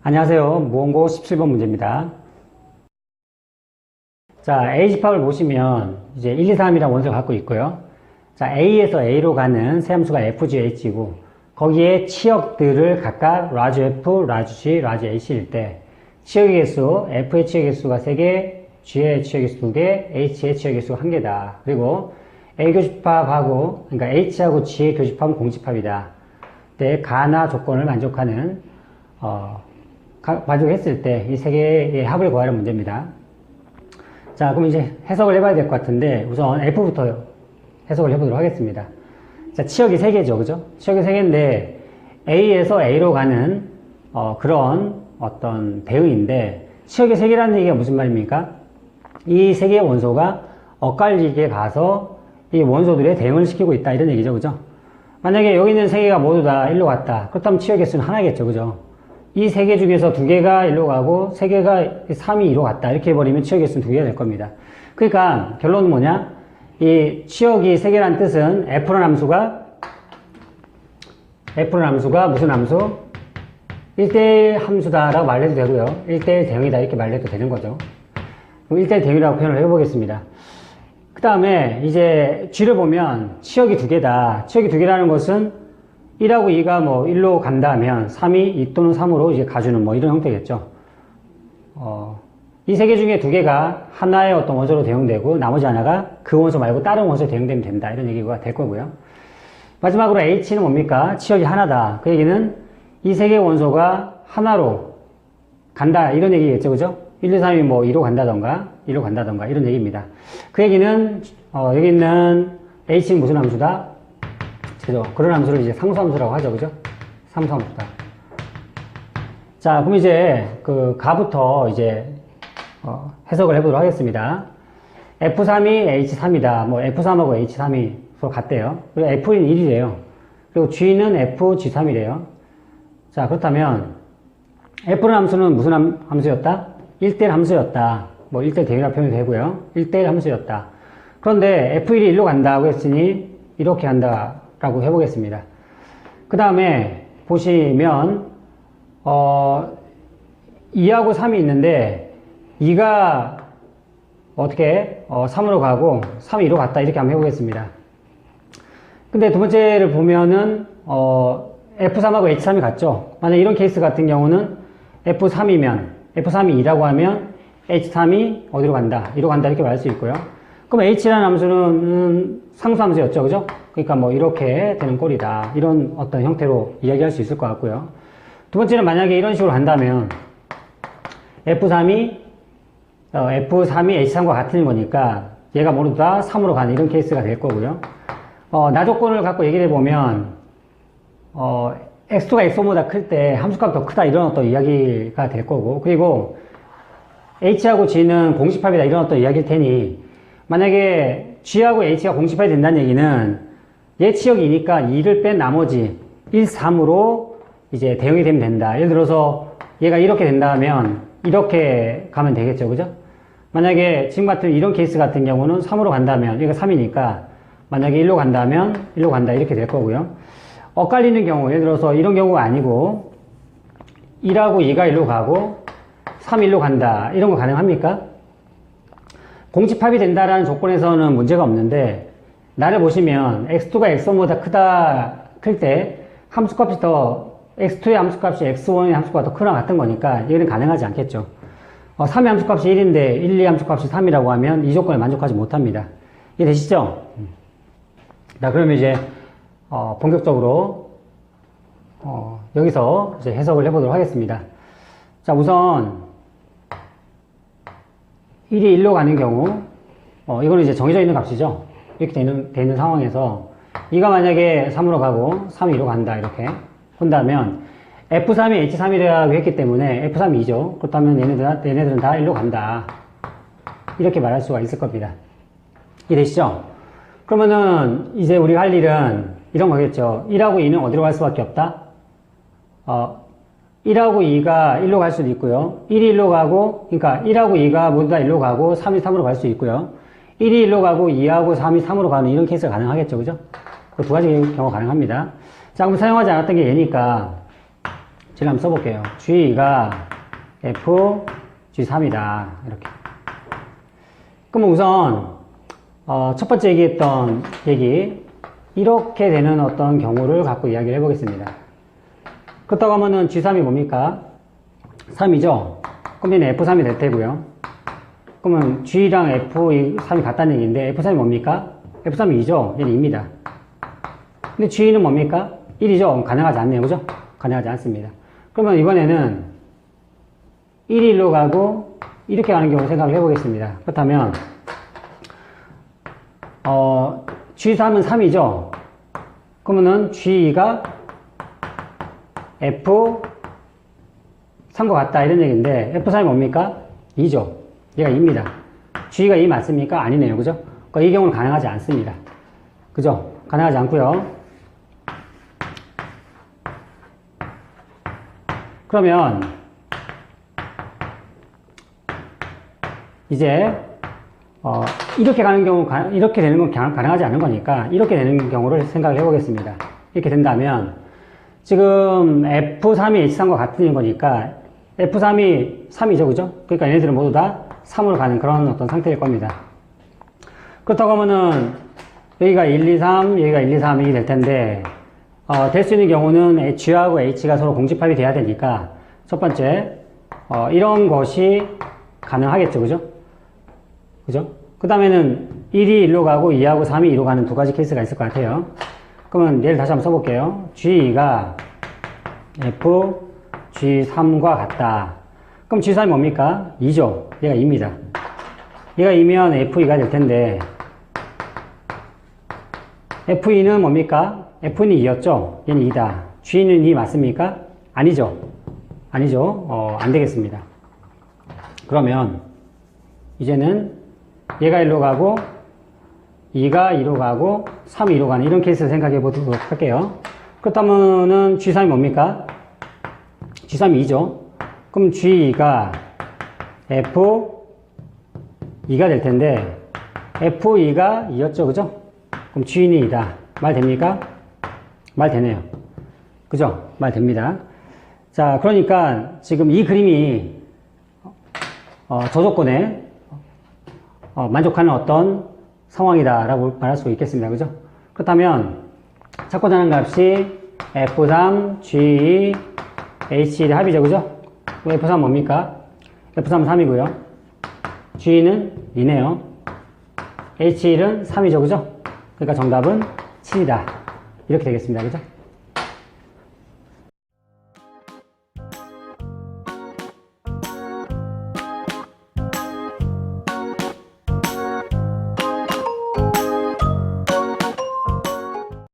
안녕하세요. 무언고 17번 문제입니다. 자, A 집합을 보시면 이제 1, 2, 3이라는 원소를 갖고 있고요. 자, A에서 A로 가는 세 함수가 FGH고 거기에 치역들을 각각 라지 F, 라지 G, 라지 H일 때 치역의 개수, F의 치역의 개수가 3개, G의 치역의 개수 2개, H의 치역의 개수가 1개다. 그리고 A 교집합하고, 그러니까 H하고 G의 교집합은 공집합이다. 때 가나 조건을 만족하는 만족했을 때 이 세 개의 합을 구하는 문제입니다. 자, 그럼 이제 해석을 해봐야 될 것 같은데 우선 F부터 해석을 해보도록 하겠습니다. 자, 치역이 3개죠, 그죠? 치역이 3개인데 A에서 A로 가는 그런 어떤 대응인데 치역이 3개라는 얘기가 무슨 말입니까? 이 3개의 원소가 엇갈리게 가서 이 원소들의 대응을 시키고 있다 이런 얘기죠, 그죠? 만약에 여기 있는 3개가 모두 다 1로 갔다. 그렇다면 치역의 수는 하나겠죠, 그죠? 이 3개 중에서 2개가 1로 가고 3개가 3이 2로 갔다. 이렇게 해버리면 치역의 수는 2개가 될 겁니다. 그러니까 결론은 뭐냐? 이 치역이 3개라는 뜻은 F라는 함수가 무슨 함수? 1대1 함수다라고 말해도 되고요. 1대1 대응이다 이렇게 말해도 되는 거죠. 1대1 대응이라고 표현을 해보겠습니다. 그 다음에 이제 G를 보면 치역이 2개다. 치역이 2개라는 것은 1하고 2가 뭐 1로 간다면 3이 2 또는 3으로 이제 가주는 뭐 이런 형태겠죠. 이 3개 중에 2개가 하나의 어떤 원소로 대응되고 나머지 하나가 그 원소 말고 다른 원소로 대응되면 된다. 이런 얘기가 될 거고요. 마지막으로 H는 뭡니까? 치역이 하나다. 그 얘기는 이 3개 원소가 하나로 간다. 이런 얘기겠죠. 그죠? 1, 2, 3이 뭐 2로 간다던가 1로 간다던가 이런 얘기입니다. 그 얘기는 여기 있는 H는 무슨 함수다? 그죠? 그런 함수를 이제 상수함수라고 하죠. 그죠? 상수함수다. 자, 그럼 이제 그 가부터 이제 해석을 해보도록 하겠습니다. F3이 H3이다. 뭐 F3하고 H3이 서로 같대요. 그리고 F는 1이래요. 그리고 G는 FG3이래요. 자, 그렇다면 F라는 함수는 무슨 함수였다? 1대1 함수였다. 뭐 1대1 대응이라고 표현이 되고요. 1대1 함수였다. 그런데 F1이 1로 간다고 했으니 이렇게 한다라고 해보겠습니다. 그 다음에 보시면 2하고 3이 있는데 2가 어떻게 3으로 가고 3이 2로 갔다 이렇게 한번 해보겠습니다. 근데 두 번째를 보면은 F3하고 H3이 같죠. 만약 이런 케이스 같은 경우는 F3이 2라고 하면 H3이 어디로 간다? 2로 간다 이렇게 말할 수 있고요. 그럼 H라는 함수는 상수함수였죠, 그죠? 그러니까 뭐 이렇게 되는 꼴이다. 이런 어떤 형태로 이야기할 수 있을 것 같고요. 두 번째는 만약에 이런 식으로 간다면 F3이 H3과 같은 거니까 얘가 모두 다 3으로 가는 이런 케이스가 될 거고요. 나 조건을 갖고 얘기를 해보면 X2가 X1보다 클 때 함수값이 더 크다 이런 어떤 이야기가 될 거고, 그리고 H하고 G는 공집합이다 이런 어떤 이야기일 테니 만약에 G하고 H가 공집합이 된다는 얘기는 얘 치역이 2니까 2를 뺀 나머지 1, 3으로 이제 대응이 되면 된다. 예를 들어서 얘가 이렇게 된다면 이렇게 가면 되겠죠, 그죠? 만약에 지금 같은 이런 케이스 같은 경우는 3으로 간다면 얘가 3이니까 만약에 1로 간다면 1로 간다 이렇게 될 거고요. 엇갈리는 경우, 예를 들어서 이런 경우가 아니고 1하고 2가 1로 가고 3이 1로 간다 이런 거 가능합니까? 공집합이 된다라는 조건에서는 문제가 없는데 나를 보시면 x2가 x1보다 클 때 함수값이 더 x2의 함수값이 x1의 함수값보다 더 크거나 같은 거니까 얘는 가능하지 않겠죠. 3의 함수값이 1인데 1, 2의 함수값이 3이라고 하면 이 조건을 만족하지 못합니다. 이해되시죠? 자, 그러면 이제 본격적으로 여기서 이제 해석을 해보도록 하겠습니다. 자, 우선 1이 1로 가는 경우 이거는 이제 정해져 있는 값이죠. 이렇게 되는 상황에서 2가 만약에 3으로 가고 3이 2로 간다 이렇게 본다면 F3이 H3이라고 했기 때문에 F3이 2죠. 그렇다면 얘네들은 다 1로 간다 이렇게 말할 수가 있을 겁니다. 이해되시죠? 그러면은 이제 우리가 할 일은 이런 거겠죠. 1하고 2는 어디로 갈 수밖에 없다? 1하고 2가 1로 갈 수도 있고요. 1이 1로 가고, 그러니까 1하고 2가 모두 다 1로 가고 3이 3으로 갈 수 있고요. 1이 1로 가고 2하고 3이 3으로 가는 이런 케이스가 가능하겠죠, 그죠? 그 두 가지 경우가 가능합니다. 자, 그럼 사용하지 않았던 게 얘니까 G를 한번 써볼게요. G가 F, G3이다. 이렇게. 그럼 우선, 첫 번째 얘기했던 얘기, 이렇게 되는 어떤 경우를 갖고 이야기를 해보겠습니다. 그렇다고 하면은 G3이 뭡니까? 3이죠? 그럼 얘는 F3이 될 테고요. 그러면 G랑 F3이 같다는 얘기인데, F3이 뭡니까? F3이 2죠? 얘는 2입니다. 근데 G는 뭡니까? 1이죠? 가능하지 않네요. 그죠? 가능하지 않습니다. 그러면 이번에는 1이 1로 가고, 이렇게 가는 경우를 생각을 해보겠습니다. 그렇다면, G3은 3이죠? 그러면은 G가 F3과 같다. 이런 얘기인데, F3이 뭡니까? 2죠? 얘가 2입니다. G가 2 맞습니까? 아니네요. 그죠? 그러니까 이 경우는 가능하지 않습니다. 그죠? 가능하지 않고요. 그러면 이제 이렇게 가는 경우, 이렇게 되는 건 가능하지 않은 거니까 이렇게 되는 경우를 생각을 해보겠습니다. 이렇게 된다면 지금 F3이 H3과 같은 거니까 F3이 3이죠. 그죠? 그러니까 얘네들은 모두 다 3으로 가는 그런 어떤 상태일 겁니다. 그렇다고 하면은 여기가 1, 2, 3, 여기가 1, 2, 3이 될 텐데 될 수 있는 경우는 G하고 H가 서로 공집합이 돼야 되니까 첫 번째 이런 것이 가능하겠죠. 그죠? 그죠? 그 다음에는 1이 1로 가고 2하고 3이 2로 가는 두 가지 케이스가 있을 것 같아요. 그러면 얘를 다시 한번 써볼게요. G가 F, G3과 같다. 그럼 G3이 뭡니까? 2죠. 얘가 2입니다. 얘가 2면 F2가 될 텐데 F2는 뭡니까? F는 2였죠? 얘는 2다. G는 2 맞습니까? 아니죠. 아니죠. 안 되겠습니다. 그러면 이제는 얘가 1로 가고 2가 2로 가고 3이 2로 가는 이런 케이스를 생각해 보도록 할게요. 그렇다면은 G3이 뭡니까? G3이 2죠. 그럼 G가 F2가 될 텐데 F2가 2였죠. 그죠? 그럼 G는 2다. 말 됩니까? 말 되네요. 그죠? 말 됩니다. 자, 그러니까 지금 이 그림이 저 조건에 만족하는 어떤 상황이다라고 말할 수 있겠습니다. 그죠? 그렇다면 찾고자 하는 값이 F3, G2, H1의 합이죠. 그죠? F3 뭡니까? F3은 3이고요. G는 2네요. H1은 3이죠. 그죠? 그러니까 정답은 7이다. 이렇게 되겠습니다. 그죠?